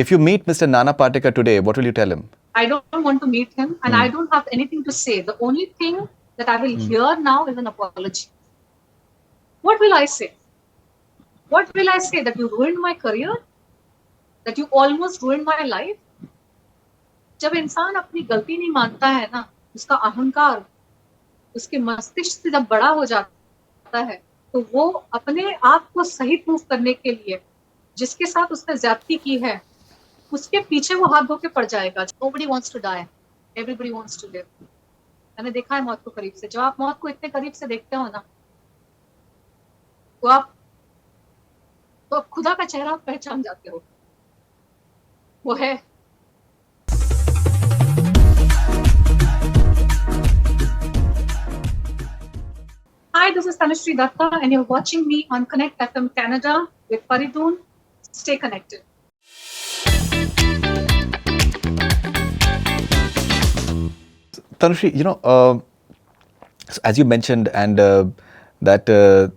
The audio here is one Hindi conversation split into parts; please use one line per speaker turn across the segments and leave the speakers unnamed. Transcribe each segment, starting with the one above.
If you meet Mr. Nana Patekar today, what will you tell him?
I don't want to meet him, and I don't have anything to say. The only thing that I will hear now is an apology. What will I say? What will I say? That you ruined my career? That you almost ruined my life? जब इंसान अपनी गलती नहीं मानता है ना, उसका अहंकार उसके मस्तिष्क से जब बड़ा हो जाता है, तो वो अपने आप को सही प्रूफ करने के लिए जिसके साथ उसने ज्यादती की है उसके पीछे वो हाथ धो के पड़ जाएगा. Nobody wants to die. Everybody wants to live. मैंने देखा है मौत को करीब से. जब आप मौत को इतने करीब से देखते हो ना, तो आप खुदा का चेहरा पहचान जाते हो. वो है. Hi, this is Tanushree Datta and you're watching me on Connect FM Canada with Faridun. Stay connected.
Tanushree, as you mentioned, and that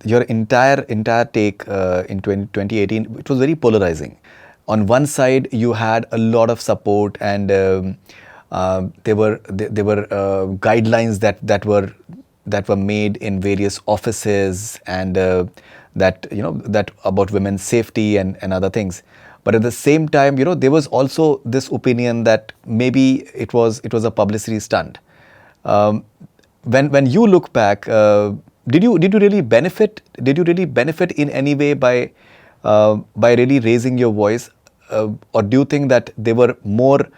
your entire take in 2018, it was very polarizing. On one side, you had a lot of support, and there were guidelines that were made in various offices, and that about women's safety and other things. But at the same time, there was also this opinion that maybe it was a publicity stunt. When you look back, did you really benefit? Did you really benefit in any way by really raising your voice, or do you think that there were more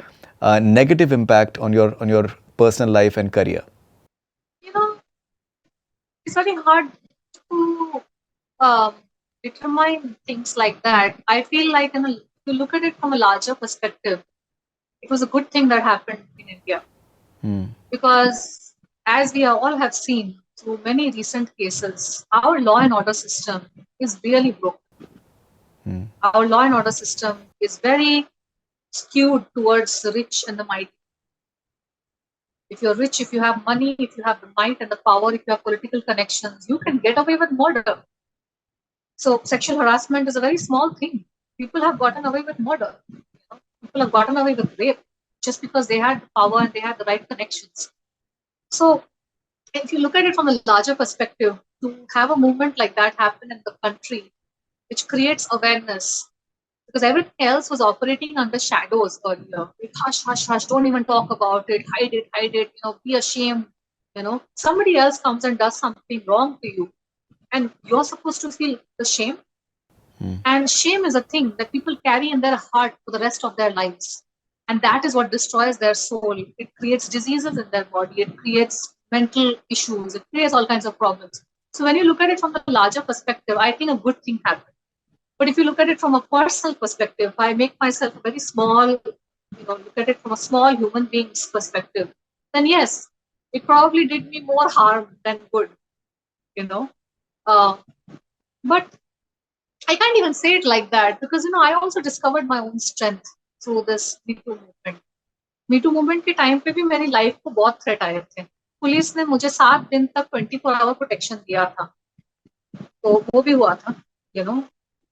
negative impact on your personal life and career?
It's very hard to determine things like that. I feel like if you look at it from a larger perspective, it was a good thing that happened in India. Because as we all have seen through many recent cases, our law and order system is really broken. Our law and order system is very skewed towards the rich and the mighty. If you're rich, if you have money, if you have the might and the power, if you have political connections, you can get away with murder. So sexual harassment is a very small thing. People have gotten away with murder. People have gotten away with rape just because they had the power and they had the right connections. So if you look at it from a larger perspective, to have a movement like that happen in the country, which creates awareness, because everything else was operating under shadows earlier. Like, hush, hush, hush, don't even talk about it, hide it, be ashamed. Somebody else comes and does something wrong to you, and you're supposed to feel the shame. And shame is a thing that people carry in their heart for the rest of their lives. And that is what destroys their soul. It creates diseases in their body. It creates mental issues. It creates all kinds of problems. So when you look at it from the larger perspective, I think a good thing happened. But if you look at it from a personal perspective, I make myself very small, look at it from a small human being's perspective, then yes, it probably did me more harm than good, but I can't even say it like that because, I also discovered my own strength through this Me Too movement. Me Too movement के टाइम पे भी मेरी लाइफ को बहुत थ्रेट आए थे. पुलिस ने मुझे 7 दिन तक 24 आवर प्रोटेक्शन दिया था. तो वो भी हुआ था,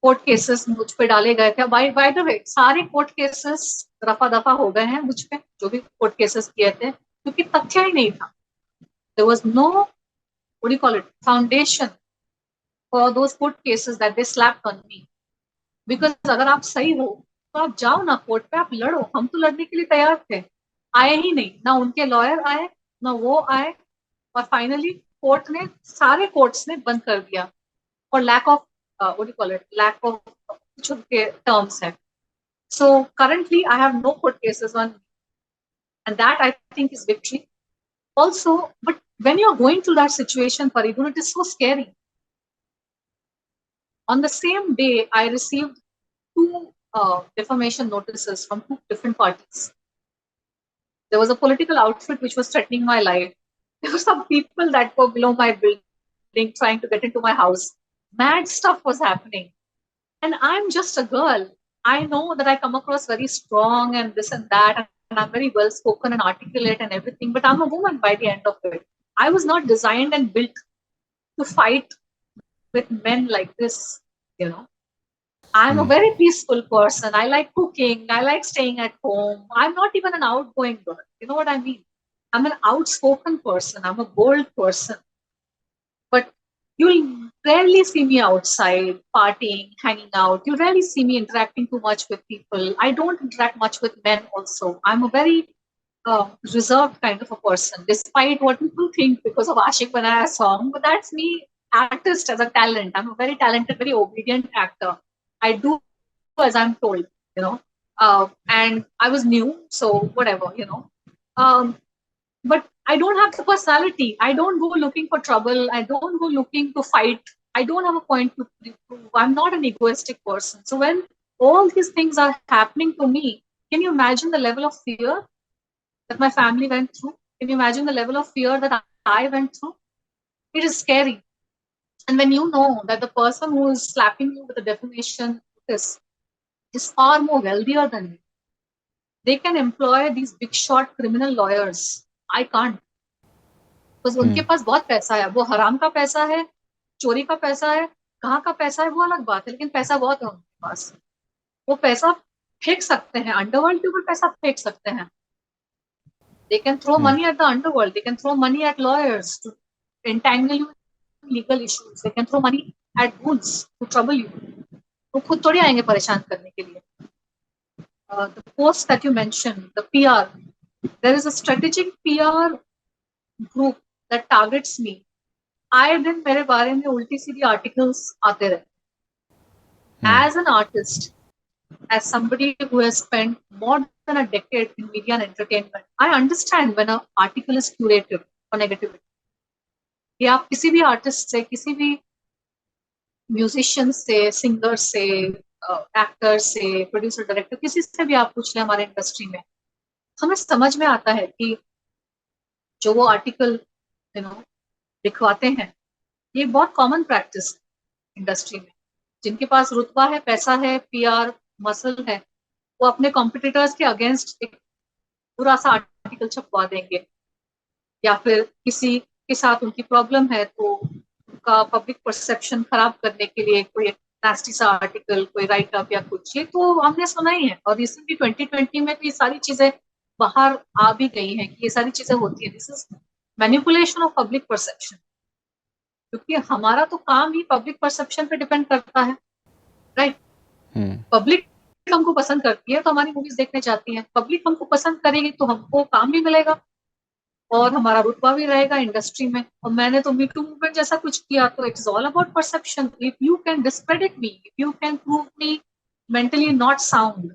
कोर्ट केसेस मुझ पे डाले गए थे. बाय द वे सारे कोर्ट केसेस रफा दफा हो गए हैं मुझ पे, जो भी कोर्ट केसेस किए थे, क्योंकि तथ्य ही नहीं था. There was no, what do you call it, foundation for those court cases that they slapped on me. Because अगर आप सही हो तो आप जाओ ना कोर्ट पे, आप लड़ो. हम तो लड़ने के लिए तैयार थे, आए ही नहीं. ना उनके लॉयर आए, ना वो आए, और फाइनली कोर्ट ने, सारे कोर्ट्स ने बंद कर दिया for lack of, what do call it, lack of कुछ उनके टर्म्स है. So currently I have no court cases on, and that I think is victory also. But when you're going through that situation, Faridun, it is so scary. On the same day, I received 2 defamation notices from 2 different parties. There was a political outfit which was threatening my life. There were some people that were below my building trying to get into my house. Mad stuff was happening. And I'm just a girl. I know that I come across very strong and this and that, and I'm very well spoken and articulate and everything, but I'm a woman by the end of it. I was not designed and built to fight with men like this, I'm a very peaceful person. I like cooking. I like staying at home. I'm not even an outgoing girl. You know what I mean? I'm an outspoken person. I'm a bold person. But you'll rarely see me outside partying, hanging out. You rarely see me interacting too much with people. I don't interact much with men also. I'm a very reserved kind of a person, despite what people think because of Ashik Banaya song. But that's me, artist as a talent. I'm a very talented, very obedient actor. I do as I'm told, you know. And I was new, so whatever. Um, but I don't have the personality. I don't go looking for trouble. I don't go looking to fight. I don't have a point to prove. I'm not an egoistic person. So when all these things are happening to me, can you imagine the level of fear that my family went through? Can you imagine the level of fear that I went through? It is scary. And when you know that the person who is slapping you with a defamation notice is far more wealthier than you, they can employ these big shot criminal lawyers. I can't. Because उनके पास बहुत पैसा है, वो हराम का पैसा है, चोरी का पैसा है, कहाँ का पैसा है वो अलग बात है, लेकिन पैसा बहुत है उनके पास. वो पैसा फेंक सकते हैं, अंडरवर्ल्ड के ऊपर पैसा फेंक सकते हैं. They can throw money at the underworld. They can throw money at lawyers to entangle you in legal issues. They can throw money at goons to trouble you. वो खुद थोड़ी आएंगे परेशान करने के लिए. The post that you mentioned, the PR, there is a strategic PR group that targets me. आए दिन मेरे बारे में उल्टी सीधी articles आते रहे. As an artist, as somebody who has spent more than a decade in media and entertainment, I understand when an article is curated for negativity. कि आप किसी भी आर्टिस्ट से, किसी भी म्यूजिशियन से, सिंगर से, एक्टर से, प्रोड्यूसर, डायरेक्टर, किसी से भी आप पूछ लें हमारे इंडस्ट्री में, हमें समझ में आता है कि जो वो आर्टिकल लिखवाते हैं, ये बहुत कॉमन प्रैक्टिस इंडस्ट्री में. जिनके पास रुतबा है, पैसा है, पीआर मसल है, वो अपने कॉम्पिटिटर्स के अगेंस्ट एक बुरा सा आर्टिकल छपवा देंगे, या फिर किसी के साथ उनकी प्रॉब्लम है तो उनका पब्लिक परसेप्शन खराब करने के लिए कोई नास्टी सा आर्टिकल, कोई राइट अप या कुछ. ये तो हमने सुना ही है. और रिसेंटली 2020 में तो ये सारी चीजें बाहर आ भी गई हैं कि ये सारी चीजें होती है. This is manipulation of public perception. क्योंकि हमारा तो काम ही पब्लिक परसेप्शन पे डिपेंड करता है, राइट? पब्लिक हमको पसंद करती है तो हमारी मूवीज देखने जाती है. पब्लिक हमको पसंद करेगी तो हमको काम भी मिलेगा और हमारा रुतबा भी रहेगा इंडस्ट्री में. और मैंने तो मी टू मूवमेंट जैसा कुछ किया तो it's all about perception. If you can discredit me, if you can prove me mentally not sound,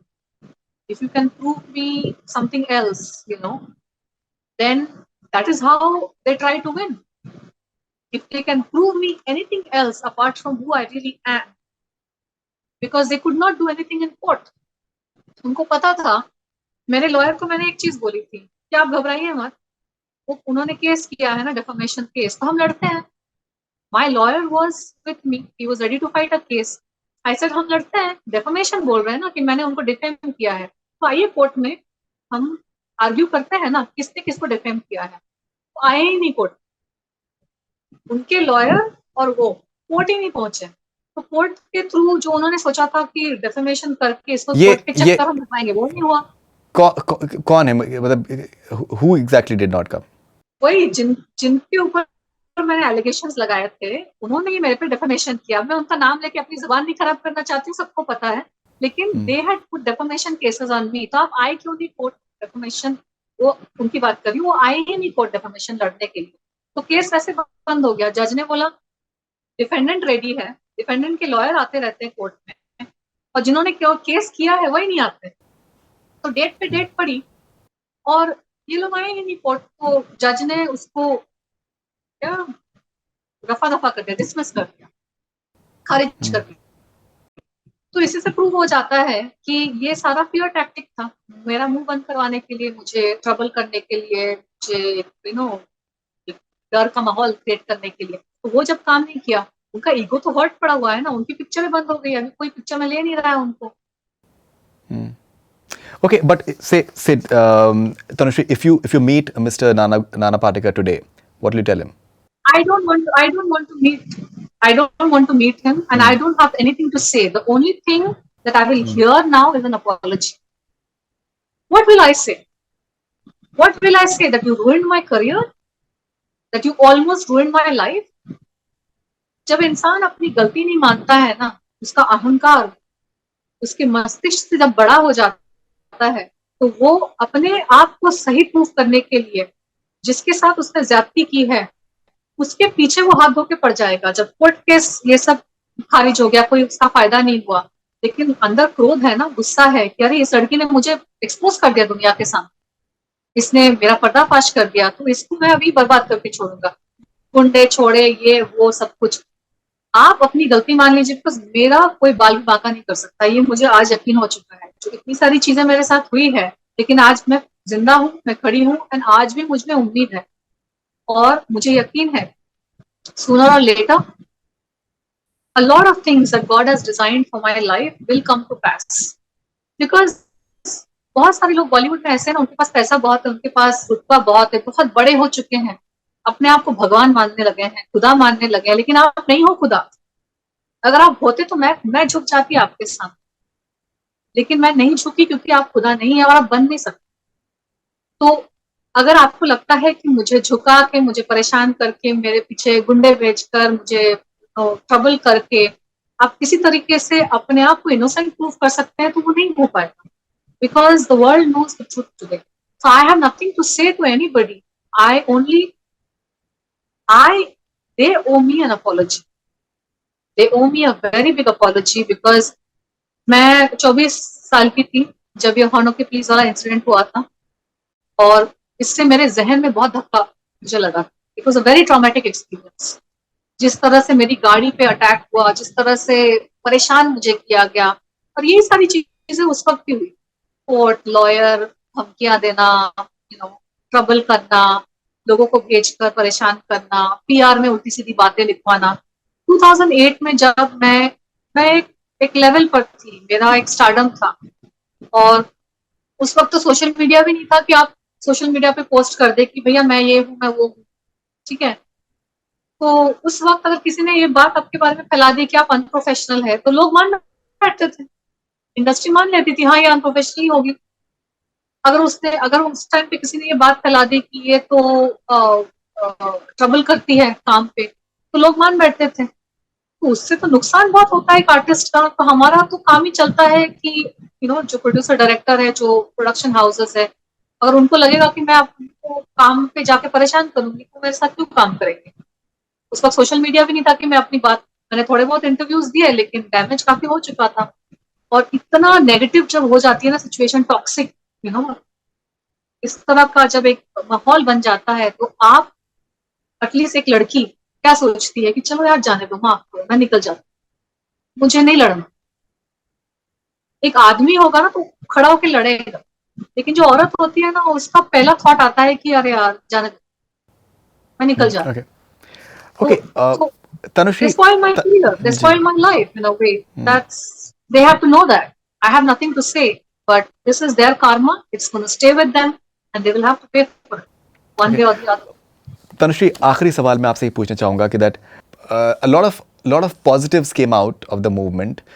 if you can prove me something else, then that is how they try to win. If they can prove me anything else apart from who I really am, because they could not do anything in court. उनको पता था. मेरे लॉयर को मैंने एक चीज बोली थी कि आप घबराइए मत, वो उन्होंने केस किया है ना, डेफामेशन केस, तो हम लड़ते हैं. My lawyer was with me, he was ready to fight a case. I said हम लड़ते हैं, डेफामेशन बोल रहे हैं ना कि मैंने उनको डिफेम किया है, तो आइए कोर्ट में हम आर्ग्यू करते हैं ना किसने किसको डिफेम किया है. तो आए ही नहीं कोर्ट. उनके लॉयर और वो कोर्ट ही नहीं पहुंचे. तो कोर्ट के थ्रू जो उन्होंने सोचा था कि डेफेमेशन करके इसको कोर्ट के चक्कर हम लगाएंगे, वो नहीं हुआ.
कौन है, मतलब who exactly did not come?
वही जिनके ऊपर मैंने एलिगेशंस लगाए थे, उन्होंने ही मेरे पे डेफेमेशन किया. मैं उनका नाम लेके अपनी जुबान नहीं खराब करना चाहती हूँ, सबको पता है, लेकिन they had put defamation cases on me. तो आप आए क्यों नहीं कोर्ट डेफेमेशन, वो उनकी बात करी, वो आए ही नहीं कोर्ट डेफेमेशन लड़ने के लिए. तो केस वैसे बंद हो गया. जज ने बोला डिफेंडेंट रेडी है. डिफेंडेंट के लॉयर आते रहते हैं कोर्ट में, और जिन्होंने केस किया है वही नहीं आते. तो डेट पे डेट पड़ी और ये लोग आए ही नहीं कोर्ट. तो जज ने उसको क्या रफा दफा कर दिया, डिसमिस कर दिया, खारिज कर दिया. तो इसी से प्रूव हो जाता है कि ये सारा फियर टैक्टिक था, मेरा मुंह बंद करवाने के लिए, मुझे ट्रबल करने के लिए, मुझे डर का माहौल क्रिएट करने के लिए. तो वो जब काम नहीं किया, उनका ईगो तो हर्ट पड़ा हुआ है ना. उनकी पिक्चर बंद हो गई, अभी कोई पिक्चर में ले नहीं रहा है उनको.
Okay, but say Tanushree, if you meet Mr. Nana Patekar today, what will you tell him?
I don't want to meet. I don't want to meet him, and I don't have anything to say. The only thing that I will hear now is an apology. What will I say? What will I say? That you ruined my career? That you almost ruined my life? जब इंसान अपनी गलती नहीं मानता है ना, उसका अहंकार उसके मस्तिष्क से जब बड़ा हो जाता है, तो वो अपने आप को सही प्रूफ करने के लिए जिसके साथ उसने ज्यादती की है उसके पीछे वो हाथ धो के पड़ जाएगा। जब कोर्ट केस ये सब खारिज हो गया, कोई उसका फायदा नहीं हुआ, लेकिन अंदर क्रोध है ना, गुस्सा है कि अरे इस लड़की ने मुझे एक्सपोज कर दिया दुनिया के सामने, इसने मेरा पर्दाफाश कर दिया, तो इसको मैं अभी बर्बाद करके छोड़ूंगा। गुंडे छोड़े ये वो सब कुछ, आप अपनी गलती मान लीजिए, बिकॉज मेरा कोई बाल भी बांका नहीं कर सकता, ये मुझे आज यकीन हो चुका है। जो इतनी सारी चीजें मेरे साथ हुई है, लेकिन आज मैं जिंदा हूँ, मैं खड़ी हूँ, एंड आज भी मुझ में उम्मीद है और मुझे यकीन है sooner or later a lot of things that God has designed for my life will come to pass. Because बहुत सारे लोग बॉलीवुड में ऐसे हैं ना, उनके पास पैसा बहुत है, उनके पास रुतबा बहुत है, बहुत बड़े हो चुके हैं, अपने आप को भगवान मानने लगे हैं, खुदा मानने लगे हैं, लेकिन आप नहीं हो खुदा। अगर आप होते तो मैं झुक जाती आपके सामने, लेकिन मैं नहीं झुकी क्योंकि आप खुदा नहीं है और आप बन नहीं सकते। तो अगर आपको लगता है कि मुझे झुका के, मुझे परेशान करके, मेरे पीछे गुंडे भेजकर, मुझे ट्रबल करके आप किसी तरीके से अपने आप को इनोसेंट प्रूव कर सकते हैं, तो वो नहीं हो पाएगा। Because the world knows the truth today, so I have nothing to say to anybody. They owe me an apology. They owe me a very big apology because मैं 24 साल की थी जब ये हॉर्नो के पुलिस वाला इंसिडेंट हुआ था, और इससे मेरे जहन में बहुत धक्का मुझे लगा। It was a very traumatic experience. जिस तरह से मेरी गाड़ी पे अटैक हुआ, जिस तरह से परेशान मुझे किया गया, और यही सारी चीजें उस वक्त भी हुई। कोर्ट, लॉयर, धमकियां देना, ट्रबल करना, लोगों को भेजकर परेशान करना, पीआर में उल्टी सीधी बातें लिखवाना। 2008 में जब मैं एक लेवल पर थी, मेरा एक स्टारडम था, और उस वक्त तो सोशल मीडिया भी नहीं था कि आप सोशल मीडिया पे पोस्ट कर दे कि भैया मैं ये हूँ, मैं वो हूँ, ठीक है। तो उस वक्त अगर किसी ने ये बात आपके बारे में फैला दी कि आप अनप्रोफेशनल है, तो लोग मान बैठते थे, इंडस्ट्री मान लेती थी, हाँ ये अनप्रोफेशनल होगी। अगर उस टाइम पे किसी ने ये बात फैला दी कि ये तो ट्रबल करती है काम पे, तो लोग मान बैठते थे। तो उससे तो नुकसान बहुत होता है एक आर्टिस्ट का। तो हमारा तो काम ही चलता है कि जो प्रोड्यूसर डायरेक्टर है, जो प्रोडक्शन हाउसेस है, अगर उनको लगेगा कि मैं आपको काम पे जाके परेशान करूंगी, तो मेरे साथ क्यों काम करेंगे। उस वक्त सोशल मीडिया भी नहीं था कि मैं अपनी बात, मैंने थोड़े बहुत इंटरव्यूज दिए, लेकिन डैमेज काफी हो चुका था। और इतना नेगेटिव जब हो जाती है ना सिचुएशन, टॉक्सिक, इस तरह का जब एक माहौल बन जाता है, तो आप एटलीस्ट एक लड़की क्या सोचती है कि चलो यार जाने दो, माफ करो, मैं निकल जाती, मुझे नहीं लड़ना। एक आदमी होगा ना तो खड़ा होकर लड़ेगा, लेकिन जो औरत होती है ना, उसका पहला थॉट आता है कि अरे यार जाने दो, मैं निकल जाती।
Okay, Tanushree,
they spoil my career, they spoil my life in a way. They have to know that I have nothing to say, but this is their karma, it's going to stay with them, and they will have to pay for it one way or the other.
Tanushree, आखिरी सवाल मैं आपसे ये पूछना चाहूँगा कि that a lot of positives came out of the movement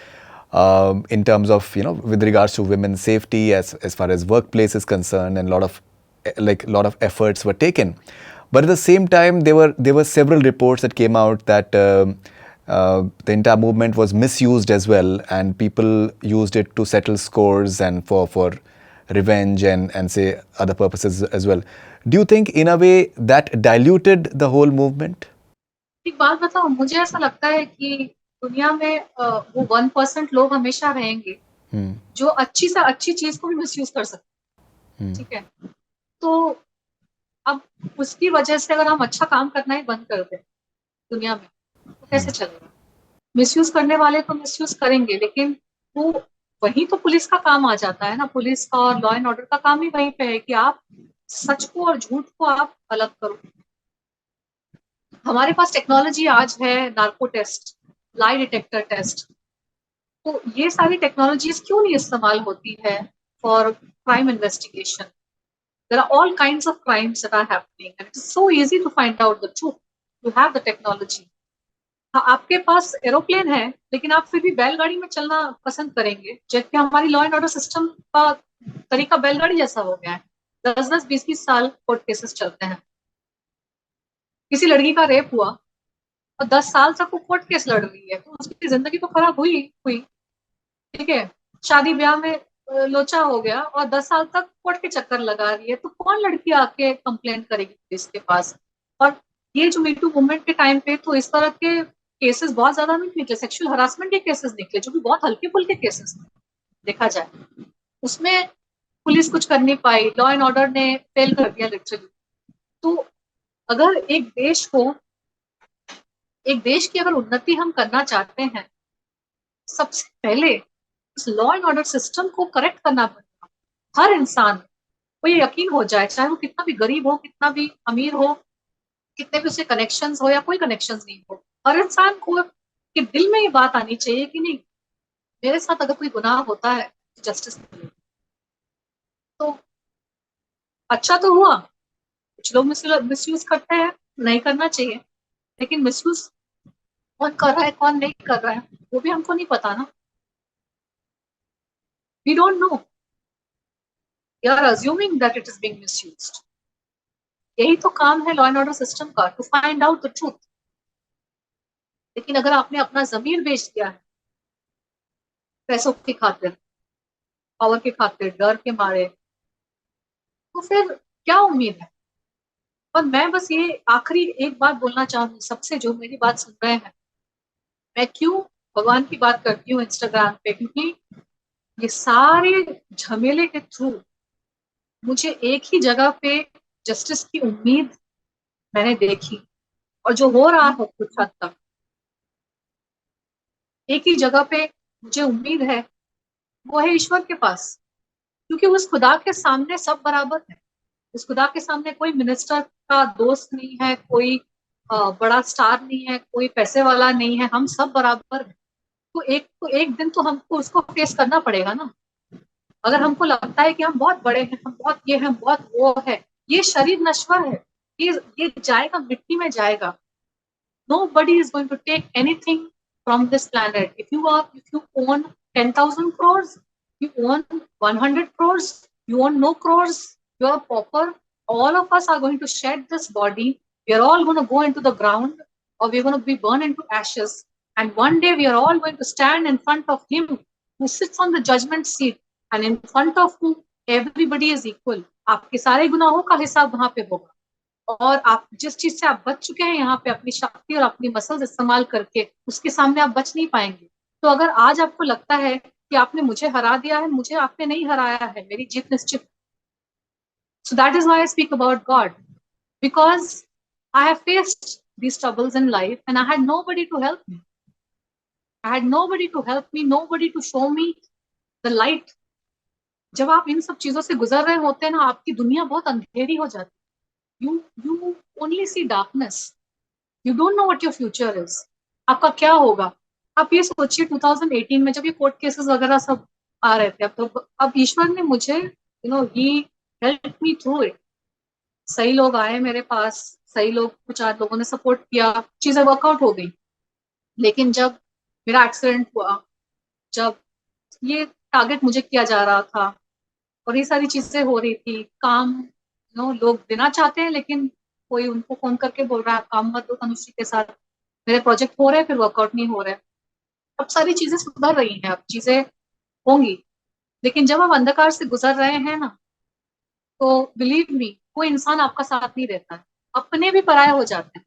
in terms of with regards to women's safety as far as workplace is concerned, and lot of efforts were taken. But at the same time, there were several reports that came out that the entire movement was misused as well, and people used it to settle scores and for revenge and say other purposes as well. Do you think in a way that diluted the whole movement?
एक बात बताओ, मुझे ऐसा लगता है कि दुनिया में वो 1% लोग हमेशा रहेंगे जो अच्छी से अच्छी चीज को भी मिसयूज कर सकते, ठीक है। तो अब उसकी वजह से अगर हम अच्छा काम करना ही बंद कर दें दुनिया में, तो कैसे चलेगा। मिसयूज करने वाले तो मिसयूज करेंगे, लेकिन वो वही तो पुलिस का काम आ जाता है ना। पुलिस का और लॉ एंड ऑर्डर का काम ही वहीं पे है कि आप सच को और झूठ को आप अलग करो। हमारे पास टेक्नोलॉजी आज है, narco test, lie detector test, तो ये सारी टेक्नोलॉजीज क्यों नहीं इस्तेमाल होती है for crime investigation. There are all kinds of crimes that are happening, and it is so easy to find out the truth. You have the technology. हाँ, आपके पास एरोप्लेन है लेकिन आप फिर भी बैलगाड़ी में चलना पसंद करेंगे, जबकि हमारी लॉ एंड ऑर्डर सिस्टम का तरीका बैलगाड़ी जैसा हो गया है। 10-10 20-20 साल कोर्ट केसेस चलते हैं। किसी लड़की का रेप हुआ और 10 साल तक वो कोर्ट केस लड़ रही है, तो उसकी जिंदगी तो खराब हुई हुई। ठीक है, शादी ब्याह में लोचा हो गया और 10 साल तक कोर्ट के चक्कर लगा रही है, तो कौन लड़की आके कंप्लेंट करेगी पुलिस के पास। और ये जो मीटू मूवमेंट के टाइम पे तो इस तरह के केसेस बहुत ज्यादा नहीं निकले, सेक्सुअल हरासमेंट के केसेस निकले जो कि बहुत हल्के फुल्के केसेस देखा जाए। उसमें पुलिस कुछ कर नहीं पाई, लॉ एंड ऑर्डर ने फेल कर दिया लिटरली। तो अगर एक देश की अगर उन्नति हम करना चाहते हैं, सबसे पहले इस लॉ एंड ऑर्डर सिस्टम को करेक्ट करना पड़ेगा। हर इंसान को ये यकीन हो जाए, चाहे वो कितना भी गरीब हो, कितना भी अमीर हो, कितने भी उसे कनेक्शंस हो या कोई कनेक्शंस नहीं हो, हर इंसान को कि दिल में ये बात आनी चाहिए कि नहीं, मेरे साथ अगर कोई गुनाह होता है तो जस्टिस मिले। तो अच्छा तो हुआ, कुछ लोग मिसयूज करते हैं, नहीं करना चाहिए, लेकिन मिसयूज कौन कर रहा है कौन नहीं कर रहा है वो भी हमको नहीं पता ना। We don't know, we are assuming that it is being misused. यही तो काम है लॉ एंड ऑर्डर सिस्टम का, to find out the truth. लेकिन अगर आपने अपना जमीर बेच दिया है पैसों की खातिर, पावर की खातिर, डर के मारे, तो फिर क्या उम्मीद है। और मैं बस ये आखिरी एक बात बोलना चाहूंगी सबसे, जो मेरी बात सुन रहे हैं, मैं क्यों भगवान की बात करती हूँ इंस्टाग्राम पे, क्योंकि ये सारे झमेले के थ्रू मुझे एक ही जगह पे जस्टिस की उम्मीद मैंने देखी। और जो हो रहा है कुछ हद तक, एक ही जगह पे मुझे उम्मीद है, वो है ईश्वर के पास। क्योंकि उस खुदा के सामने सब बराबर है। उस खुदा के सामने कोई मिनिस्टर का दोस्त नहीं है, कोई बड़ा स्टार नहीं है, कोई पैसे वाला नहीं है, हम सब बराबर हैं। तो एक दिन तो हमको उसको फेस करना पड़ेगा ना। अगर हमको लगता है कि हम बहुत बड़े हैं, हम बहुत ये हैं, बहुत वो है, ये शरीर नश्वर है, ये जाएगा, मिट्टी में जाएगा। Nobody is going to take anything from this planet. If you own 10,000 crores, you own 100 crores, you own no crores, you are a pauper. All of us are going to shed this body. We are all going to go into the ground, or we're going to be burned into ashes. And one day we are all going to stand in front of Him who sits on the judgment seat, and in front of whom everybody is equal. आपके सारे गुनाहों का हिसाब वहां पे होगा। और आप जिस चीज से आप बच चुके हैं यहाँ पे अपनी शक्ति और अपनी मसल्स इस्तेमाल करके, उसके सामने आप बच नहीं पाएंगे। तो अगर आज आपको लगता है कि आपने मुझे हरा दिया है, मुझे आपने नहीं हराया है, मेरी जीत निश्चित। So that is why I speak about God, because I have faced these troubles in life and I had nobody to help me. I had nobody to help me, nobody to show me the light. जब आप इन सब चीजों से गुजर रहे होते हैं ना, आपकी दुनिया बहुत अंधेरी हो जाती है। You only see darkness, you don't know what your future is, आपका क्या होगा। आप ये सोचिए 2018 में जब ये कोर्ट केसेस वगैरह सब आ रहे थे, अब ईश्वर ने मुझे ही हेल्प मी थ्रू इट। सही लोग आए मेरे पास, सही लोग, कुछ आध लोगों ने सपोर्ट किया, चीजें वर्कआउट हो गई। लेकिन जब मेरा एक्सीडेंट हुआ, जब ये टारगेट मुझे किया जा रहा था और ये सारी चीजें हो रही थी, काम लोग देना चाहते हैं लेकिन कोई उनको फोन करके बोल रहा है काम मत दो तनुश्री के साथ, मेरे प्रोजेक्ट हो रहे हैं फिर वर्कआउट नहीं हो रहे। अब सारी चीजें सुधर रही हैं, अब चीजें होंगी। लेकिन जब आप अंधकार से गुजर रहे हैं ना, तो बिलीव मी, कोई इंसान आपका साथ नहीं देता है। अपने भी पराये हो जाते हैं,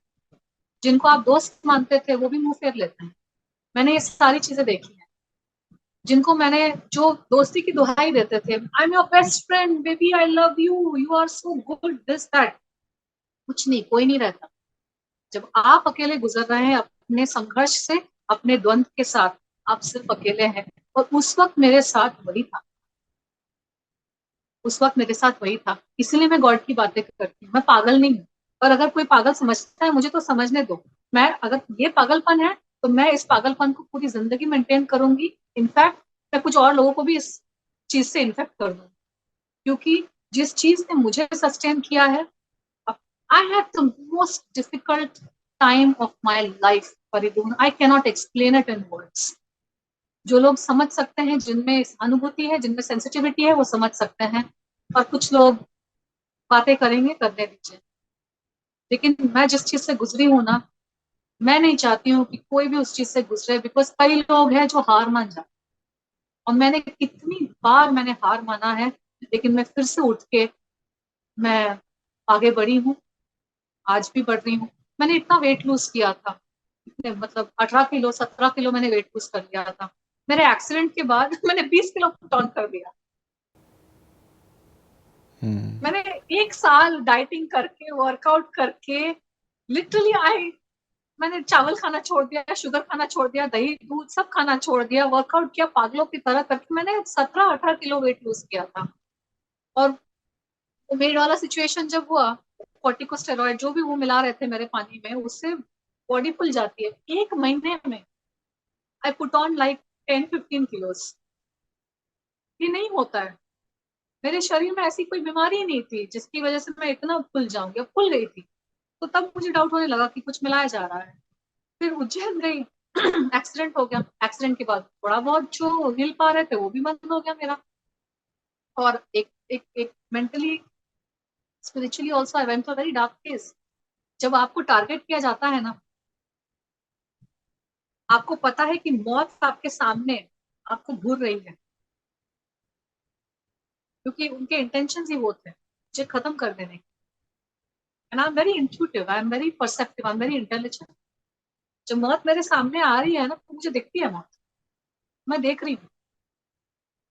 जिनको आप दोस्त मानते थे वो भी मुंह फेर लेते हैं। मैंने ये सारी चीजें देखी हैं। जिनको मैंने जो दोस्ती की दुहाई देते थे, I am your best friend baby, I love you, you are so good, this that, कुछ नहीं, कोई नहीं रहता। जब आप अकेले गुजर रहे हैं अपने संघर्ष से, अपने द्वंद के साथ, आप सिर्फ अकेले हैं। और उस वक्त मेरे साथ वही था, उस वक्त मेरे साथ वही था। इसलिए मैं गॉड की बातें करती हूँ, मैं पागल नहीं हूँ। और अगर कोई पागल समझता है मुझे तो समझने दो। मैं, अगर ये पागलपन है तो मैं इस पागलपन को पूरी जिंदगी मेंटेन करूंगी। इनफैक्ट मैं कुछ और लोगों को भी इस चीज से इन्फेक्ट कर दूंगी, क्योंकि जिस चीज ने मुझे सस्टेन किया है, I have the most difficult time of my life, Faridun. I cannot explain it in words. जो लोग समझ सकते हैं, जिनमें अनुभूति है, जिनमें सेंसिटिविटी है, वो समझ सकते हैं, और कुछ लोग बातें करेंगे, करने दीजिए। लेकिन मैं जिस चीज से गुजरी हूँ ना, मैं नहीं चाहती हूँ कि कोई भी उस चीज से गुजरे, बिकॉज कई लोग हैं जो हार मान जाते, और मैंने कितनी बार मैंने हार माना है, लेकिन मैं फिर से उठ के मैं आगे बढ़ी हूँ, आज भी बढ़ रही हूँ। मैंने इतना वेट लूज किया था, मतलब 18 किलो 17 किलो मैंने वेट लूज कर लिया था। मेरे एक्सीडेंट के बाद मैंने 20 किलो पुट ऑन कर दिया। मैंने 1 साल डाइटिंग करके, वर्कआउट करके, लिटरली मैंने चावल खाना छोड़ दिया, शुगर खाना छोड़ दिया, दही दूध सब खाना छोड़ दिया, वर्कआउट किया पागलों की तरह करके, मैंने 17-18 किलो वेट लूज किया था। और वेट वाला सिचुएशन जब हुआ, कॉर्टिकोस्टेरॉइड जो भी वो मिला रहे थे मेरे पानी में, उससे बॉडी फुल जाती है। 1 महीने में I put on like 10-15 kilos. ये नहीं होता है। मेरे शरीर में ऐसी कोई बीमारी ही नहीं थी जिसकी वजह से मैं इतना फुल जाऊंगी, अब फुल गई थी। तो तब मुझे डाउट होने लगा कि कुछ मिलाया जा रहा है। फिर उज्जैन गई, एक्सीडेंट हो गया। एक्सीडेंट के बाद थोड़ा बहुत जो हिल पा रहे थे वो भी बंद हो गया मेरा। और एक एक एक mentally, spiritually also I went to very dark phase. जब आपको टारगेट किया जाता है ना, आपको पता है कि मौत आपके सामने आपको घूर रही है, क्योंकि उनके इंटेंशन ही वो थे मुझे खत्म कर देने। And I am very intuitive, I am very perceptive, I am very intelligent. जब मौत मेरे सामने आ रही है ना, तो मुझे दिखती है मौत, मैं देख रही हूँ।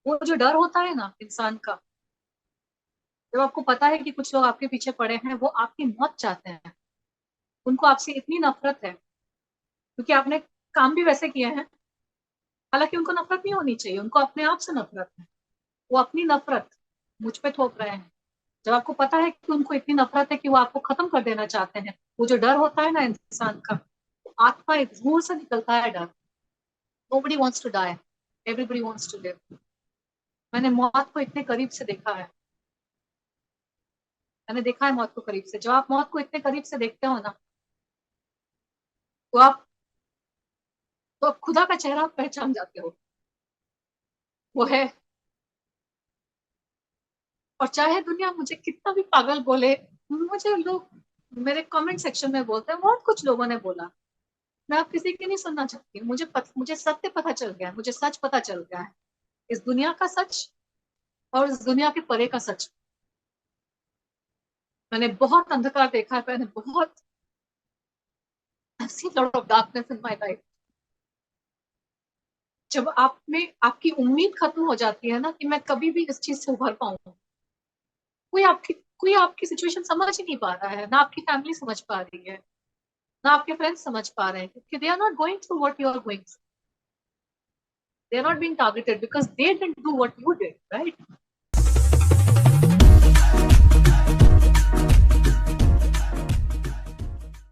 वो जो डर होता है ना इंसान का, जब आपको पता है कि कुछ लोग आपके पीछे पड़े हैं, वो आपकी मौत चाहते हैं, उनको आपसे इतनी नफरत है, क्योंकि आपने काम भी वैसे किए हैं। हालांकि उनको नफरत नहीं होनी चाहिए, उनको अपने आप से नफरत है। वो अपनी नफरत मुझ पे थोप रहे हैं। जब आपको पता है कि उनको इतनी नफरत है कि वो आपको खत्म कर देना चाहते हैं, वो जो डर होता है ना इंसान का, आत्मा एक रूह से निकलता है डर। Nobody wants to die, everybody wants to live. मैंने मौत को इतने करीब से देखा है, मैंने देखा है मौत को करीब से। जब आप मौत को इतने करीब से देखते हो ना, तो आप खुदा का चेहरा पहचान जाते हो। वो है। और चाहे दुनिया मुझे कितना भी पागल बोले, मुझे लोग मेरे कमेंट सेक्शन में बोलते हैं, बहुत कुछ लोगों ने बोला, मैं अब किसी की नहीं सुनना चाहती। मुझे सत्य पता चल गया है, मुझे सच पता चल गया है, इस दुनिया का सच और इस दुनिया के परे का सच। मैंने बहुत अंधकार देखा है, मैंने बहुत seen a lot of darkness in my life। जब आप में आपकी उम्मीद खत्म हो जाती है ना कि मैं कभी भी इस चीज से उभर पाऊंगा, कोई आपकी सिचुएशन समझ ही नहीं पा रहा है, ना आपकी फैमिली समझ पा रही है, ना आपके फ्रेंड्स समझ पा रहे हैं, क्योंकि they are not going through what you are going through. They are not being targeted because they didn't do what you did, right?